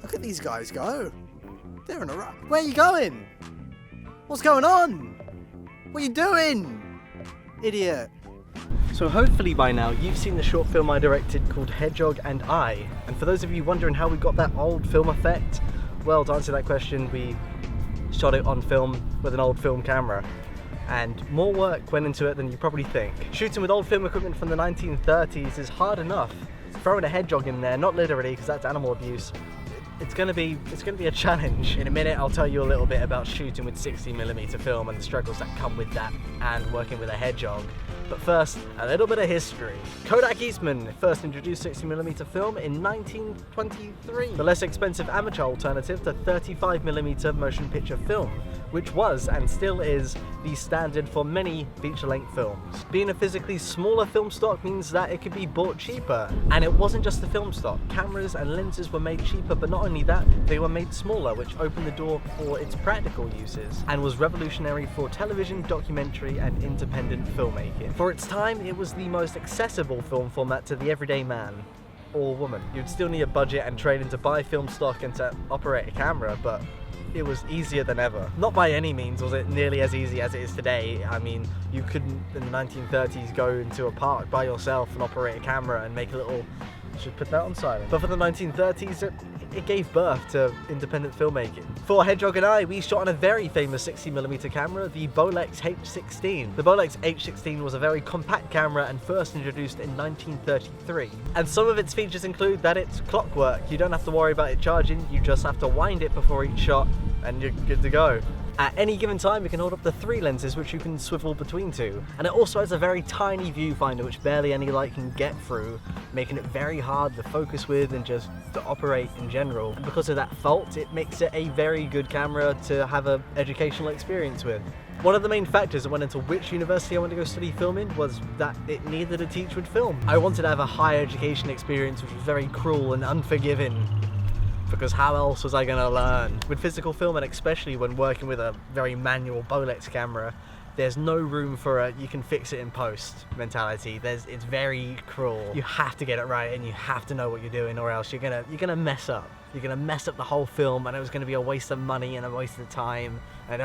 Look at these guys go. They're in a rush. Where are you going? What's going on? What are you doing? Idiot. So hopefully by now you've seen the short film I directed called Hedgehog and I. And for those of you wondering how we got that old film effect, well, to answer that question, we shot it on film with an old film camera. And more work went into it than you probably think. Shooting with old film equipment from the 1930s is hard enough. Throwing a hedgehog in there, not literally because that's animal abuse, it's gonna be a challenge. In a minute I'll tell you a little bit about shooting with 60mm film and the struggles that come with that and working with a hedgehog. But first, a little bit of history. Kodak Eastman first introduced 60mm film in 1923, the less expensive amateur alternative to 35mm motion picture film, which was and still is the standard for many feature-length films. Being a physically smaller film stock means that it could be bought cheaper. And it wasn't just the film stock. Cameras and lenses were made cheaper, but not only that, they were made smaller, which opened the door for its practical uses and was revolutionary for television, documentary, and independent filmmaking. For its time, it was the most accessible film format to the everyday man or woman. You'd still need a budget and training to buy film stock and to operate a camera, but it was easier than ever. Not by any means was it nearly as easy as it is today. I mean, you couldn't in the 1930s go into a park by yourself and operate a camera and make a little... Should put that on silent. But for the 1930s, it gave birth to independent filmmaking. For Hedgehog and I, we shot on a very famous 60mm camera, the Bolex H16. The Bolex H16 was a very compact camera and first introduced in 1933. And some of its features include that it's clockwork. You don't have to worry about it charging, you just have to wind it before each shot and you're good to go. At any given time, you can hold up to 3 lenses which you can swivel between 2. And it also has a very tiny viewfinder which barely any light can get through, making it very hard to focus with and just to operate in general. And because of that fault, it makes it a very good camera to have an educational experience with. One of the main factors that went into which university I wanted to go study filming was that it needed a teacher with film. I wanted to have a higher education experience which was very cruel and unforgiving, because how else was I going to learn? With physical film, and especially when working with a very manual Bolex camera, there's no room for a you can fix it in post mentality. It's very cruel. You have to get it right and you have to know what you're doing, or else you're gonna mess up. You're gonna mess up the whole film, and it was gonna be a waste of money and a waste of time. And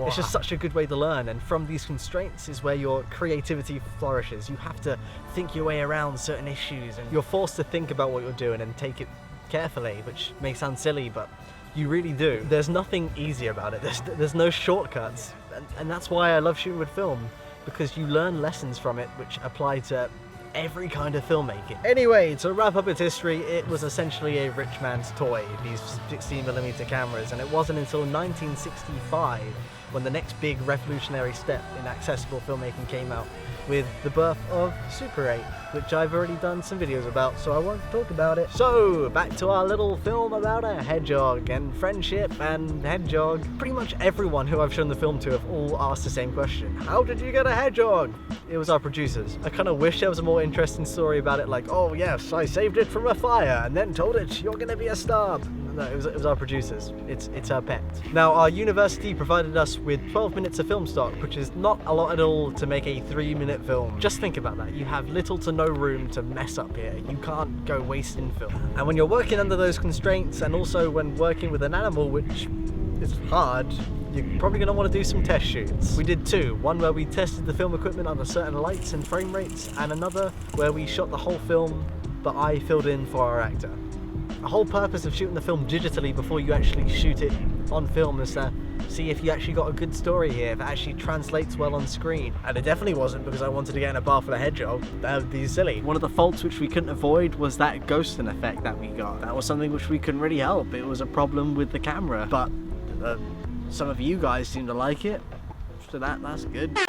it's just such a good way to learn. And from these constraints is where your creativity flourishes. You have to think your way around certain issues, and you're forced to think about what you're doing and take it carefully, which may sound silly, but you really do. There's nothing easy about it. There's no shortcuts, and that's why I love shooting with film, because you learn lessons from it which apply to every kind of filmmaking. Anyway, to wrap up its history, it was essentially a rich man's toy, these 16mm cameras, and it wasn't until 1965 when the next big revolutionary step in accessible filmmaking came out, with the birth of Super 8, which I've already done some videos about, so I won't talk about it. So, back to our little film about a hedgehog and friendship and hedgehog. Pretty much everyone who I've shown the film to have all asked the same question. How did you get a hedgehog? It was our producers. I kind of wish there was a more interesting story about it, like, oh yes, I saved it from a fire and then told it you're gonna be a star. No, it was our producers. It's our pet. Now, our university provided us with 12 minutes of film stock, which is not a lot at all to make a 3-minute film. Just think about that. You have little to no room to mess up here. You can't go wasting film. And when you're working under those constraints, and also when working with an animal, which is hard, you're probably going to want to do some test shoots. We did 2. One where we tested the film equipment under certain lights and frame rates, and another where we shot the whole film, but I filled in for our actor. The whole purpose of shooting the film digitally before you actually shoot it on film is to see if you actually got a good story here, if it actually translates well on screen. And it definitely wasn't, because I wanted to get in a bar for the hedgehog. That would be silly. One of the faults which we couldn't avoid was that ghosting effect that we got. That was something which we couldn't really help. It was a problem with the camera, but some of you guys seem to like it, so that's good.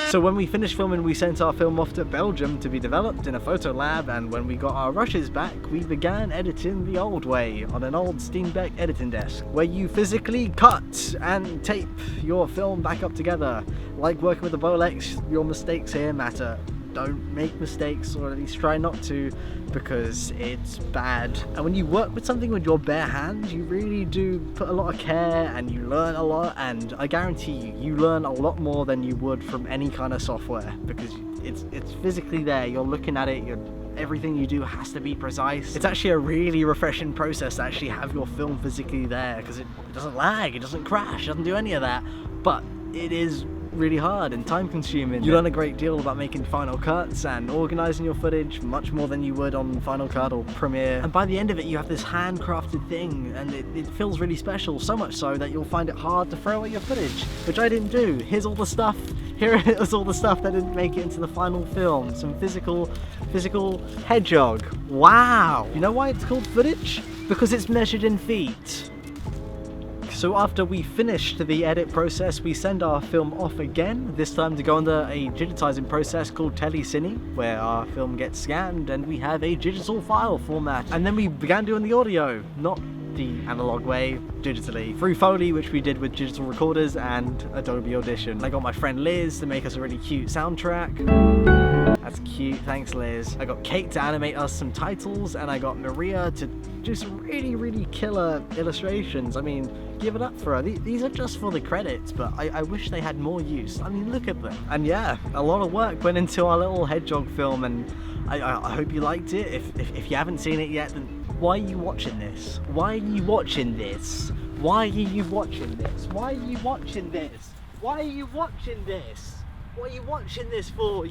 So when we finished filming, we sent our film off to Belgium to be developed in a photo lab, and when we got our rushes back, we began editing the old way on an old Steenbeck editing desk, where you physically cut and tape your film back up together. Like working with the Bolex, your mistakes here matter. Don't make mistakes, or at least try not to, because it's bad. And when you work with something with your bare hands, you really do put a lot of care and you learn a lot, and I guarantee you learn a lot more than you would from any kind of software, because it's physically there, you're looking at it, you're everything you do has to be precise. It's actually a really refreshing process to actually have your film physically there, because it doesn't lag, it doesn't crash, it doesn't do any of that. But it is really hard and time consuming. You learn a great deal about making Final Cuts and organising your footage, much more than you would on Final Cut or Premiere. And by the end of it, you have this handcrafted thing, and it feels really special, so much so that you'll find it hard to throw away your footage, which I didn't do. Here's all the stuff. Here is all the stuff that didn't make it into the final film. Some physical Hedgehog. Wow! You know why it's called footage? Because it's measured in feet. So after we finished the edit process, we send our film off again, this time to go under a digitizing process called telecine, where our film gets scanned and we have a digital file format. And then we began doing the audio, not the analog way, digitally, through Foley, which we did with digital recorders and Adobe Audition. I got my friend Liz to make us a really cute soundtrack. That's cute, thanks Liz. I got Kate to animate us some titles, and I got Maria to do some really killer illustrations. I mean, give it up for her. These are just for the credits, but I wish they had more use. I mean, look at them. And yeah, a lot of work went into our little Hedgehog film, and I hope you liked it. If you haven't seen it yet, then why are you watching this? Why are you watching this? Why are you watching this? Why are you watching this? Why are you watching this? What are you watching this for?